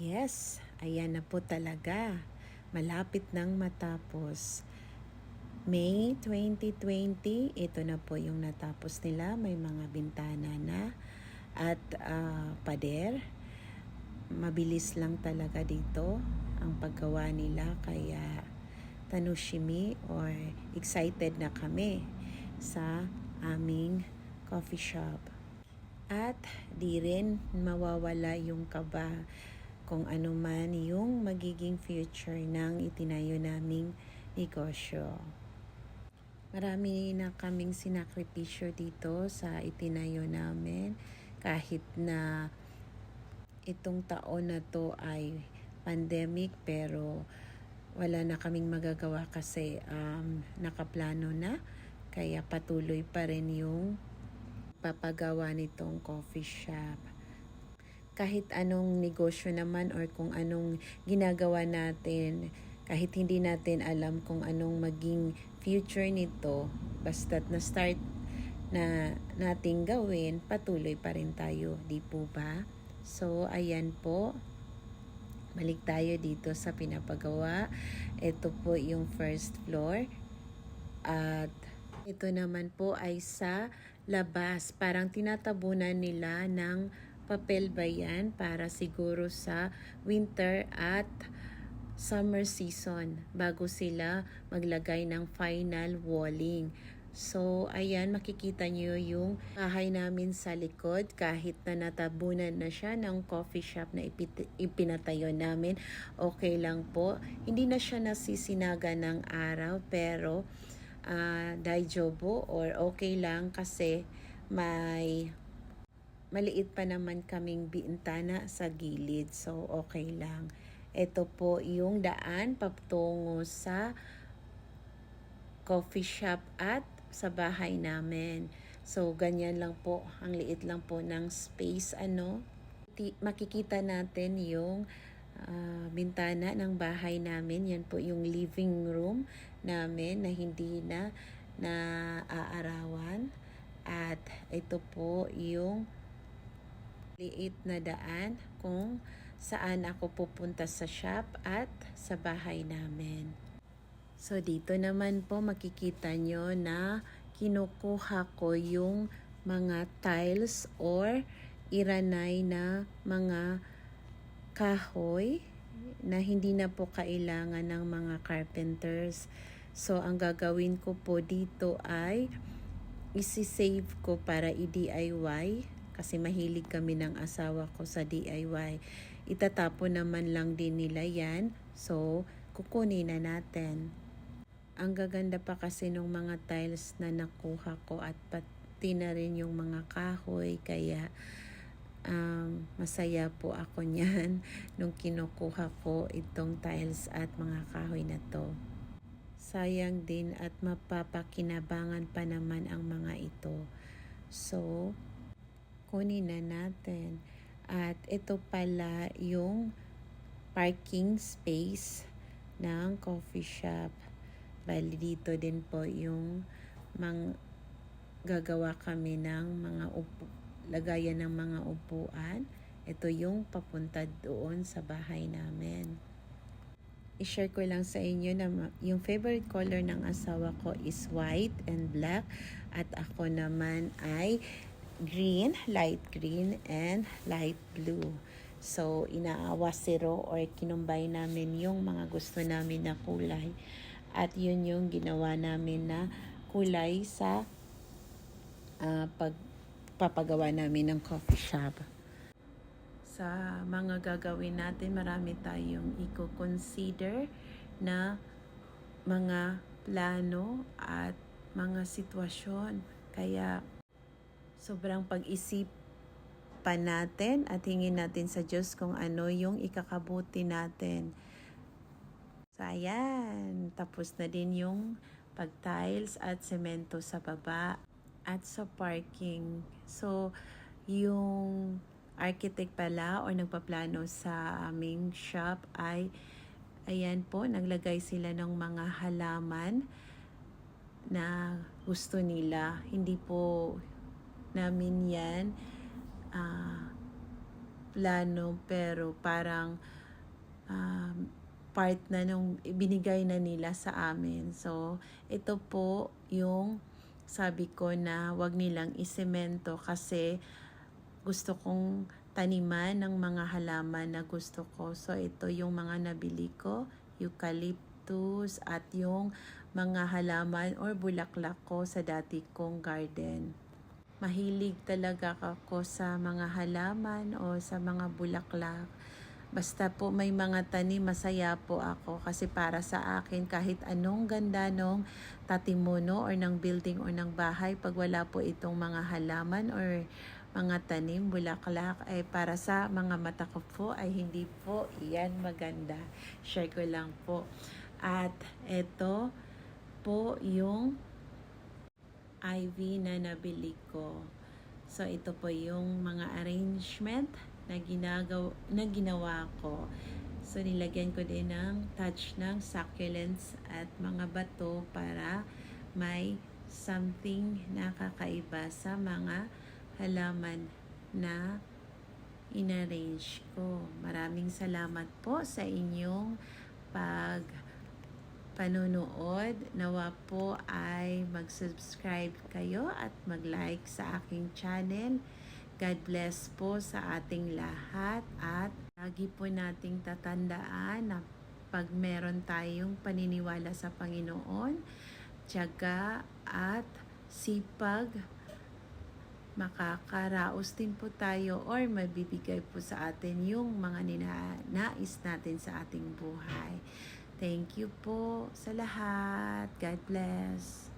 Yes, ayan na po talaga. Malapit nang matapos. May 2020, ito na po yung natapos nila. May mga bintana na at pader. Mabilis lang talaga dito ang paggawa nila, kaya tanushimi or excited na kami sa aming coffee shop. At di rin mawawala yung kaba kung ano man yung magiging future ng itinayo naming negosyo. Marami na kaming sinakripisyo dito sa itinayo namin, kahit na itong taon na to ay pandemic, pero wala na kaming magagawa kasi nakaplano na, kaya patuloy pa rin yung papagawa nitong coffee shop. Kahit anong negosyo naman or kung anong ginagawa natin, kahit hindi natin alam kung anong maging future nito, basta't na-start na nating gawin, patuloy pa rin tayo, di po ba? So, ayan po. Balik tayo dito sa pinapagawa. Ito po yung first floor. At ito naman po ay sa labas. Parang tinatabunan nila ng papel ba yan para siguro sa winter at summer season bago sila maglagay ng final walling. So, ayan, makikita nyo yung bahay namin sa likod. Kahit na natabunan na siya ng coffee shop na ipinatayo namin, okay lang po. Hindi na siya nasisinaga ng araw, pero daijobo or okay lang kasi may maliit pa naman kaming bintana sa gilid. So, okay lang. Ito po yung daan patungo sa coffee shop at sa bahay namin. So, ganyan lang po. Ang liit lang po ng space. Makikita natin yung bintana ng bahay namin. Yan po yung living room namin na hindi na naaarawan. At ito po yung liit na daan kung saan ako pupunta sa shop at sa bahay namin. So, dito naman po makikita nyo na kinukuha ko yung mga tiles or iranay na mga kahoy na hindi na po kailangan ng mga carpenters. So, ang gagawin ko po dito ay isi-save ko para i-DIY kasi mahilig kami ng asawa ko sa DIY. Itatapon naman lang din nila yan. So, kukunin na natin. Ang gaganda pa kasi nung mga tiles na nakuha ko at pati na rin yung mga kahoy, kaya masaya po ako niyan nung kinukuha ko itong tiles at mga kahoy na to. Sayang din at mapapakinabangan pa naman ang mga ito. So, kunin na natin. At ito pala yung parking space ng coffee shop. Bali dito din po yung gagawa kami ng mga lagayan ng mga upuan. Ito yung papunta doon sa bahay namin. I-share ko lang sa inyo na yung favorite color ng asawa ko is white and black. At ako naman ay green, light green, and light blue. So, inaawasiro or kinumbay namin yung mga gusto namin na kulay. At yun yung ginawa namin na kulay sa pagpapagawa namin ng coffee shop. Sa mga gagawin natin, marami tayong i-consider na mga plano at mga sitwasyon. Kaya sobrang pag-isipan natin at hingin natin sa Diyos kung ano yung ikakabuti natin. So, ayan. Tapos na din yung pag-tiles at semento sa baba at sa parking. So, yung architect pala o nagpaplano sa aming shop ay ayan po, naglagay sila ng mga halaman na gusto nila. Hindi po namin yan plano pero parang part na nung ibinigay na nila sa amin. So, ito po yung sabi ko na wag nilang isemento kasi gusto kong taniman ng mga halaman na gusto ko. So, ito yung mga nabili ko, eucalyptus at yung mga halaman or bulaklak ko sa dati kong garden. Mahilig talaga ako sa mga halaman o sa mga bulaklak. Basta po may mga tanim, masaya po ako kasi para sa akin kahit anong ganda nung tatimuno or ng building or ng bahay, pag wala po itong mga halaman or mga tanim, bulaklak, ay para sa mga mata ko po ay hindi po iyan maganda. Share ko lang po. At ito po yung ivy na nabili ko. So, ito po yung mga arrangement na ginawa ko. So, nilagyan ko din ng touch ng succulents at mga bato para may something na kakaiba sa mga halaman na inarrange ko. Maraming salamat po sa inyong panonood. Nawa po ay mag-subscribe kayo at mag-like sa aking channel. God bless po sa ating lahat at lagi po nating tatandaan na pag meron tayong paniniwala sa Panginoon, tiyaga at sipag, makakaraos din po tayo or mabibigay po sa atin yung mga ninanais natin sa ating buhay. Thank you po sa lahat. God bless.